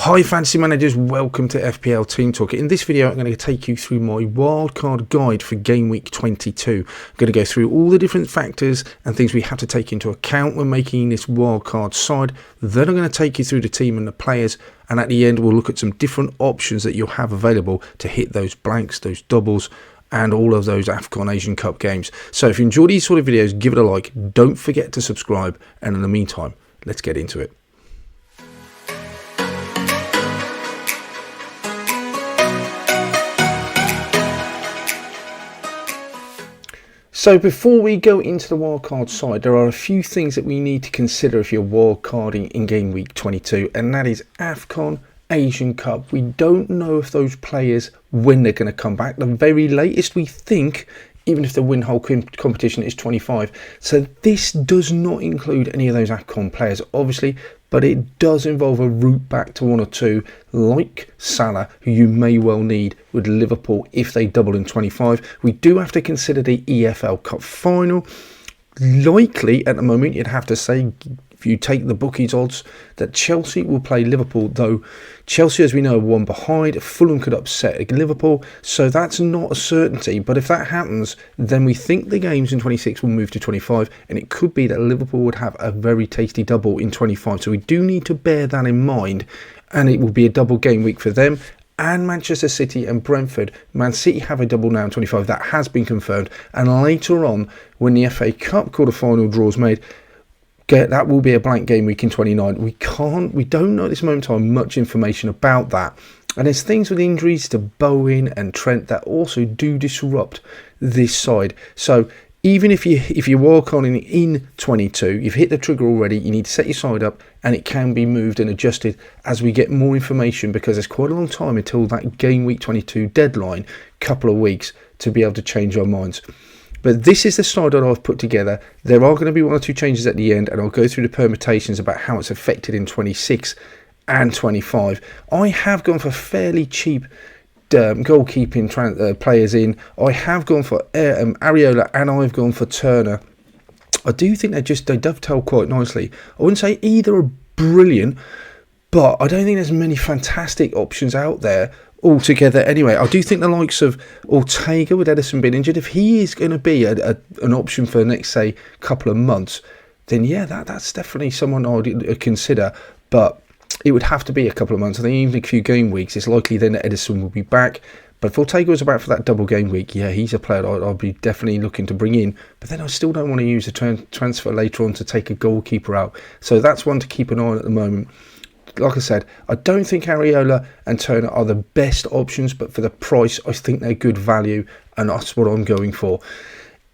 Hi fantasy managers, welcome to FPL Team Talk. In this video I'm going to take you through my wildcard guide for game week 22. I'm going to go through all the different factors and things we have to take into account when making this wildcard side. Then I'm going to take you through the team and the players, and at the end we'll look at some different options that you'll have available to hit those blanks, those doubles and all of those AFCON Asian Cup games. So if you enjoy these sort of videos, give it a like, don't forget to subscribe, and in the meantime let's get into it. So before we go into the wildcard side, there are a few things that we need to consider if you're wildcarding in game week 22, and that is AFCON Asian Cup. We don't know if those players, when they're going to come back. The very latest we think, even if the win whole competition is 25. So this does not include any of those AFCON players, obviously, but it does involve a route back to one or two, like Salah, who you may well need with Liverpool if they double in 25. We do have to consider the EFL Cup final. Likely, at the moment, you'd have to say, if you take the bookies odds, that Chelsea will play Liverpool, though Chelsea, as we know, are one behind. Fulham could upset Liverpool, so that's not a certainty. But if that happens, then we think the games in 26 will move to 25, and it could be that Liverpool would have a very tasty double in 25. So we do need to bear that in mind, and it will be a double game week for them. And Manchester City and Brentford. Man City have a double now in 25. That has been confirmed. And later on, when the FA Cup quarter-final draw is made, that will be a blank game week in 29. We don't know at this moment in time much information about that. And there's things with injuries to Bowen and Trent that also do disrupt this side. So even if you're wildcarding in 22, you've hit the trigger already, you need to set your side up, and it can be moved and adjusted as we get more information, because there's quite a long time until that game week 22 deadline, couple of weeks, to be able to change our minds. But this is the side that I've put together. There are going to be one or two changes at the end, and I'll go through the permutations about how it's affected in 26 and 25. I have gone for fairly cheap goalkeeping players in. I have gone for Areola, and I've gone for Turner. I do think they dovetail quite nicely. I wouldn't say either are brilliant, but I don't think there's many fantastic options out there altogether. Anyway, I do think the likes of Ortega, with Edison being injured, if he is going to be an option for the next, say, couple of months, then yeah, that's definitely someone I'd consider. But it would have to be a couple of months. I think even a few game weeks, it's likely then that Edison will be back. But if Ortega was about for that double game week, yeah, he's a player I'll be definitely looking to bring in. But then I still don't want to use a transfer later on to take a goalkeeper out. So that's one to keep an eye on at the moment. Like I said, I don't think Areola and Turner are the best options, but for the price, I think they're good value, and that's what I'm going for.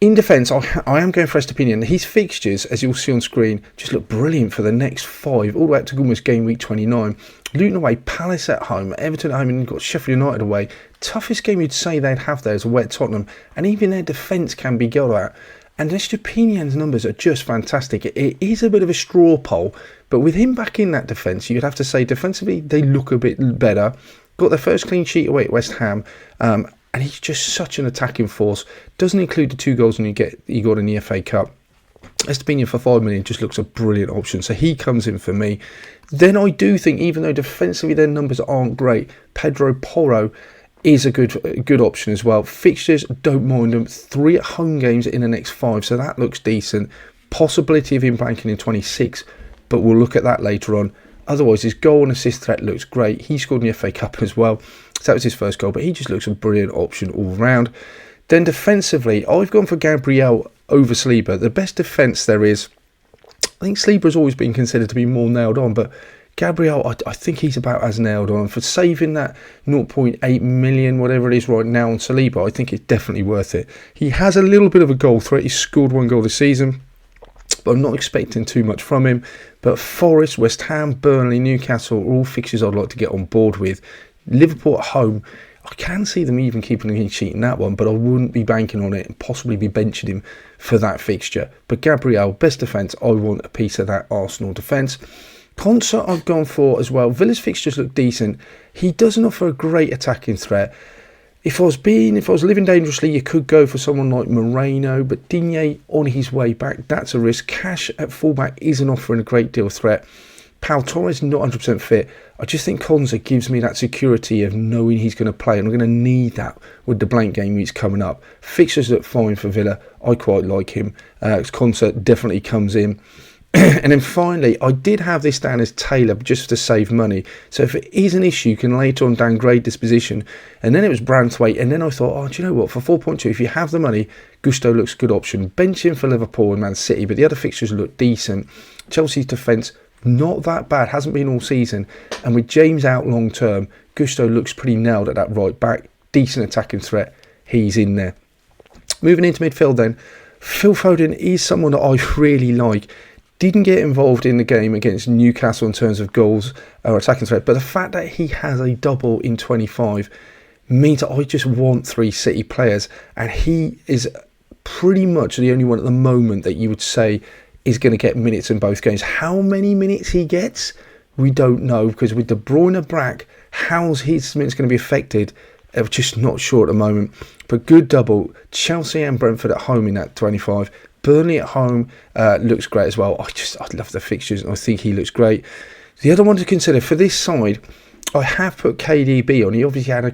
In defence, I am going for Estepinian. His fixtures, as you'll see on screen, just look brilliant for the next 5, all the way up to almost game week 29. Luton away, Palace at home, Everton at home, and you've got Sheffield United away. Toughest game you'd say they'd have there is away at Tottenham, and even their defence can be got at. And Estepinian's numbers are just fantastic. It is a bit of a straw poll, but with him back in that defence, you'd have to say defensively they look a bit better. Got their first clean sheet away at West Ham, and he's just such an attacking force. Doesn't include the 2 goals you got in the FA Cup. Estepinian for 5 million just looks a brilliant option, so he comes in for me. Then I do think, even though defensively their numbers aren't great, Pedro Porro is a good option as well. Fixtures, don't mind them. 3 at home games in the next 5, so that looks decent. Possibility of him banking in 26, but we'll look at that later on. Otherwise, his goal and assist threat looks great. He scored in the FA Cup as well, so that was his first goal, but he just looks a brilliant option all round. Then defensively, I've gone for Gabriel over Saliba. The best defence there is. I think Saliba has always been considered to be more nailed on, but Gabriel, I think he's about as nailed on. For saving that 0.8 million, whatever it is right now on Saliba, I think it's definitely worth it. He has a little bit of a goal threat. He's scored 1 goal this season, but I'm not expecting too much from him. But Forest, West Ham, Burnley, Newcastle are all fixtures I'd like to get on board with. Liverpool at home, I can see them even keeping a clean sheet in that one, but I wouldn't be banking on it and possibly be benching him for that fixture. But Gabriel, best defence, I want a piece of that Arsenal defence. Concert I've gone for as well. Villa's fixtures look decent. He doesn't offer a great attacking threat. If I was living dangerously, you could go for someone like Moreno, but Digne on his way back, that's a risk. Cash at fullback isn't offering a great deal of threat. Pau Torres not 100% fit. I just think Konsa gives me that security of knowing he's going to play, and I'm going to need that with the blank game weeks coming up. Fixtures look fine for Villa. I quite like him. Konsa definitely comes in. And then finally, I did have this down as Taylor just to save money. So if it is an issue, you can later on downgrade this position. And then it was Branthwaite. And then I thought, oh, do you know what? For 4.2, if you have the money, Gusto looks a good option. Bench him for Liverpool and Man City, but the other fixtures look decent. Chelsea's defence, not that bad. Hasn't been all season. And with James out long term, Gusto looks pretty nailed at that right back. Decent attacking threat. He's in there. Moving into midfield then. Phil Foden is someone that I really like. Didn't get involved in the game against Newcastle in terms of goals or attacking threat, but the fact that he has a double in 25 means that I just want 3 City players, and he is pretty much the only one at the moment that you would say is going to get minutes in both games. How many minutes he gets, we don't know, because with De Bruyne back, how's his minutes going to be affected? I'm just not sure at the moment. But good double. Chelsea and Brentford at home in that 25. Burnley at home looks great as well. I love the fixtures, and I think he looks great. The other one to consider for this side, I have put KDB on. He obviously had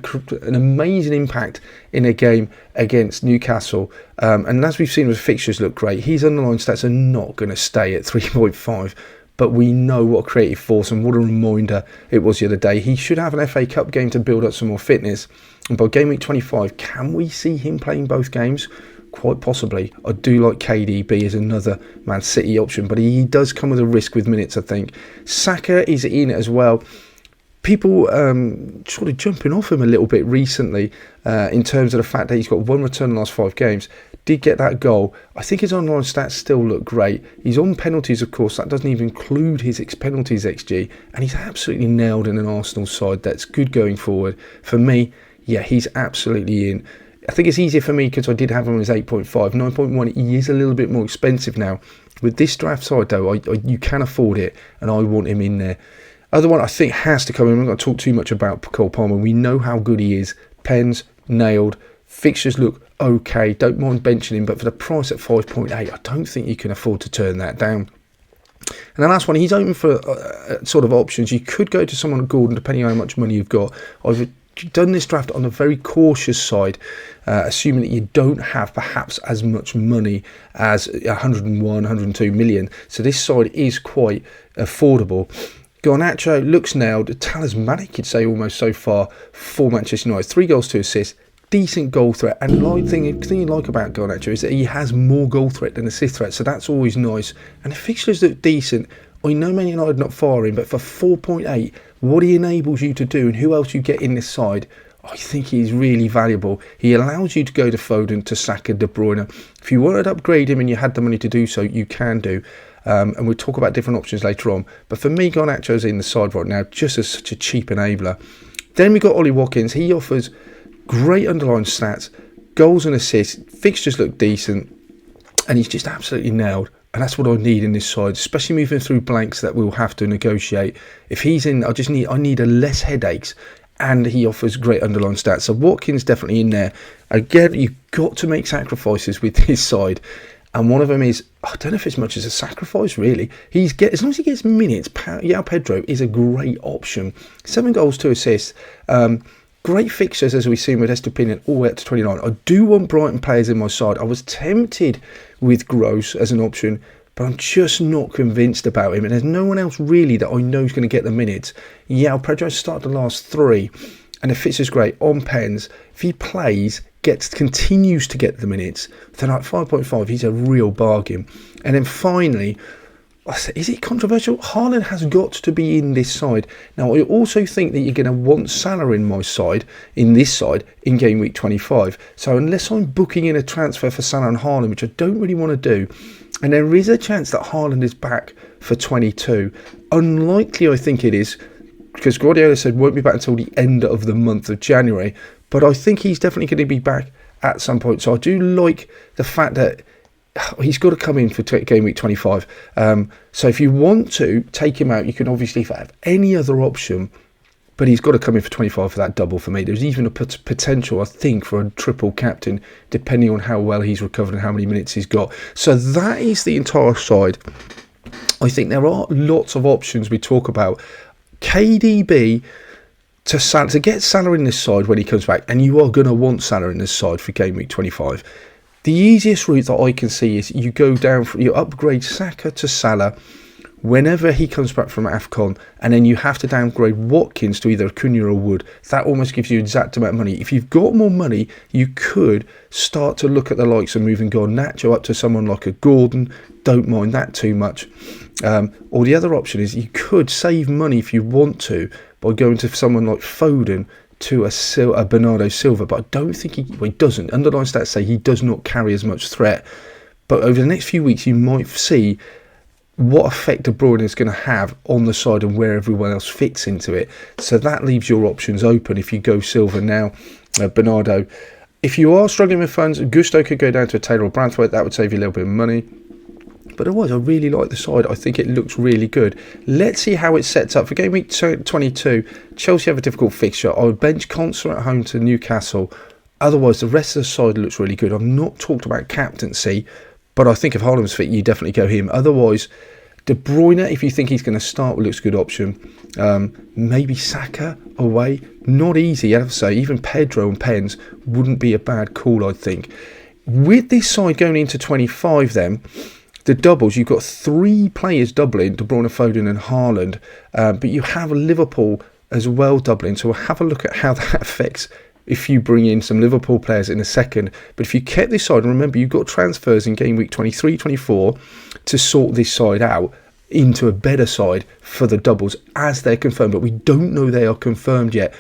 an amazing impact in a game against Newcastle. And as we've seen, the fixtures look great. His underlying stats are not going to stay at 3.5. But we know what a creative force and what a reminder it was the other day. He should have an FA Cup game to build up some more fitness. And by game week 25, can we see him playing both games? Quite possibly. I do like KDB as another Man City option, but he does come with a risk with minutes, I think. Saka is in as well. People sort of jumping off him a little bit recently in terms of the fact that he's got 1 return in the last 5 games. Did get that goal. I think his online stats still look great. He's on penalties, of course. That doesn't even include his penalties XG. And he's absolutely nailed in an Arsenal side that's good going forward. For me, yeah, he's absolutely in. I think it's easier for me because I did have him as 8.5. 9.1, he is a little bit more expensive now. With this draft side, though, you can afford it, and I want him in there. Other one I think has to come in. I'm not going to talk too much about Cole Palmer. We know how good he is. Pens, nailed. Fixtures look okay. Don't mind benching him, but for the price at 5.8, I don't think you can afford to turn that down. And the last one, he's open for sort of options. You could go to someone like Gordon, depending on how much money you've got. I've done this draft on a very cautious side, assuming that you don't have perhaps as much money as 101, 102 million. So this side is quite affordable. Garnacho looks nailed. Talismanic, you'd say, almost so far for Manchester United. 3 goals, 2 assists. Decent goal threat. And the thing you like about Garnacho is that he has more goal threat than assist threat. So that's always nice. And the fixtures look decent. I know Man United not firing, but for 4.8, what he enables you to do and who else you get in this side, I think he's really valuable. He allows you to go to Foden, to Saka, De Bruyne. If you wanted to upgrade him and you had the money to do so, you can do. And we'll talk about different options later on. But for me, Garnacho's in the side right now, just as such a cheap enabler. Then we've got Ollie Watkins. He offers great underlying stats, goals and assists. Fixtures look decent. And he's just absolutely nailed. And that's what I need in this side, especially moving through blanks that we'll have to negotiate. If he's in, I need a less headaches, and he offers great underlying stats. So Watkins definitely in there. Again, you've got to make sacrifices with his side, and one of them is, I don't know if it's much as a sacrifice really. As long as he gets minutes, João Pedro is a great option. 7 goals, 2 assists. Great fixtures, as we've seen with Estepinian, all the way up to 29. I do want Brighton players in my side. I was tempted with Gross as an option, but I'm just not convinced about him. And there's no one else really that I know is going to get the minutes. Yeah, Pedro started the last 3, and the fixture's great. On pens, if he plays, continues to get the minutes, then at 5.5, he's a real bargain. And then finally, is it controversial? Haaland has got to be in this side. Now, I also think that you're going to want Salah in my side, in this side, in game week 25. So unless I'm booking in a transfer for Salah and Haaland, which I don't really want to do, and there is a chance that Haaland is back for 22, unlikely I think it is, because Guardiola said won't be back until the end of the month of January, but I think he's definitely going to be back at some point. So I do like the fact that he's got to come in for game week 25. So if you want to take him out, you can obviously have any other option, but he's got to come in for 25 for that double for me. There's even a potential, I think, for a triple captain, depending on how well he's recovered and how many minutes he's got. So that is the entire side. I think there are lots of options we talk about. KDB to get Salah in this side when he comes back, and you are going to want Salah in this side for game week 25. The easiest route that I can see is you go down, you upgrade Saka to Salah whenever he comes back from AFCON, and then you have to downgrade Watkins to either Acuna or Wood. That almost gives you an exact amount of money. If you've got more money, you could start to look at the likes of moving Garnacho up to someone like a Gordon. Don't mind that too much. Or the other option is you could save money if you want to by going to someone like Foden to a Bernardo Silva, but I don't think he doesn't. Underlying stats say he does not carry as much threat. But over the next few weeks, you might see what effect De Bruyne is going to have on the side and where everyone else fits into it. So that leaves your options open if you go Silva now, Bernardo. If you are struggling with funds, Gusto could go down to a Taylor or Branthwaite. That would save you a little bit of money. But otherwise, I really like the side. I think it looks really good. Let's see how it sets up. For game week 22, Chelsea have a difficult fixture. I would bench Conser at home to Newcastle. Otherwise, the rest of the side looks really good. I've not talked about captaincy, but I think if Haaland's fit, you definitely go him. Otherwise, De Bruyne, if you think he's going to start, looks a good option. Maybe Saka away. Not easy, I have to say. Even Pedro and Pens wouldn't be a bad call, I think. With this side going into 25 then, the doubles, you've got 3 players doubling, De Bruyne, Foden and Haaland. But you have Liverpool as well doubling. So we'll have a look at how that affects if you bring in some Liverpool players in a second. But if you kept this side, remember you've got transfers in game week 23, 24 to sort this side out into a better side for the doubles as they're confirmed. But we don't know they are confirmed yet.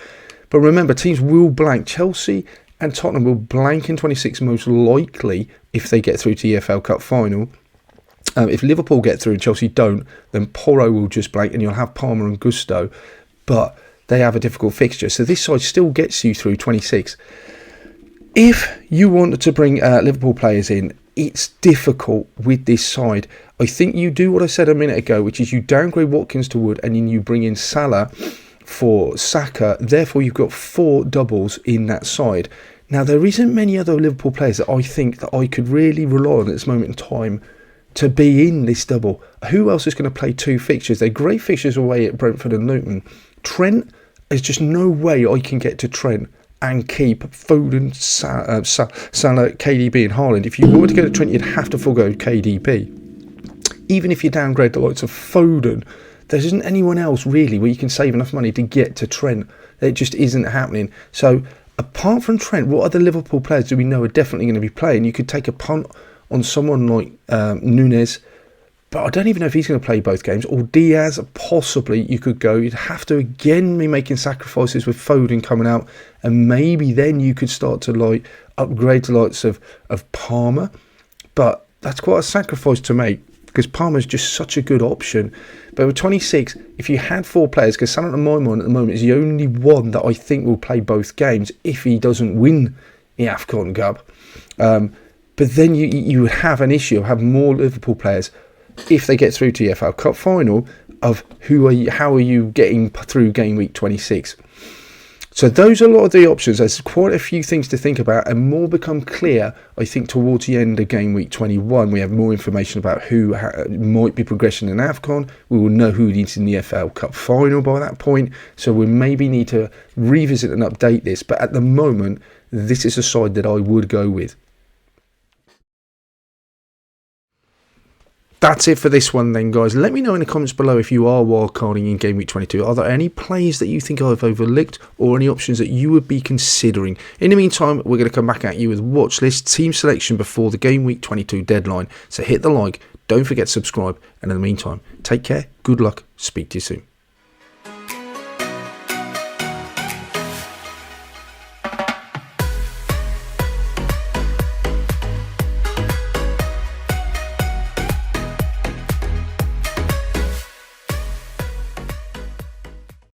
But remember, teams will blank. Chelsea and Tottenham will blank in 26 most likely if they get through to the EFL Cup final. If Liverpool get through and Chelsea don't, then Porro will just blank and you'll have Palmer and Gusto. But they have a difficult fixture. So this side still gets you through 26. If you want to bring Liverpool players in, it's difficult with this side. I think you do what I said a minute ago, which is you downgrade Watkins to Wood and then you bring in Salah for Saka. Therefore, you've got 4 doubles in that side. Now, there isn't many other Liverpool players that I think that I could really rely on at this moment in time to be in this double. Who else is going to play 2 fixtures? They're great fixtures away at Brentford and Luton. Trent, there's just no way I can get to Trent and keep Foden, Salah, KDB and Haaland. If you were to go to Trent, you'd have to forgo KDB. Even if you downgrade the likes of Foden, there isn't anyone else really where you can save enough money to get to Trent. It just isn't happening. So apart from Trent, what other Liverpool players do we know are definitely going to be playing? You could take a punt on someone like Nunez, but I don't even know if he's going to play both games. Or Diaz, possibly you could go. You'd have to again be making sacrifices with Foden coming out, and maybe then you could start to upgrade the likes of Palmer. But that's quite a sacrifice to make because Palmer's just such a good option. But with 26, if you had 4 players, because Salah at my mind at the moment is the only one that I think will play both games if he doesn't win the AFCON Cup. But then you would have an issue of having more Liverpool players if they get through to the EFL Cup final of how are you getting through game week 26. So those are a lot of the options. There's quite a few things to think about and more become clear, I think, towards the end of game week 21. We have more information about who might be progressing in AFCON. We will know who needs in the EFL Cup final by that point. So we maybe need to revisit and update this. But at the moment, this is a side that I would go with. That's it for this one then, guys. Let me know in the comments below if you are wildcarding in game week 22. Are there any plays that you think I've overlooked or any options that you would be considering? In the meantime, we're going to come back at you with watch list team selection before the game week 22 deadline. So hit the like, don't forget to subscribe, and in the meantime, take care, good luck, speak to you soon.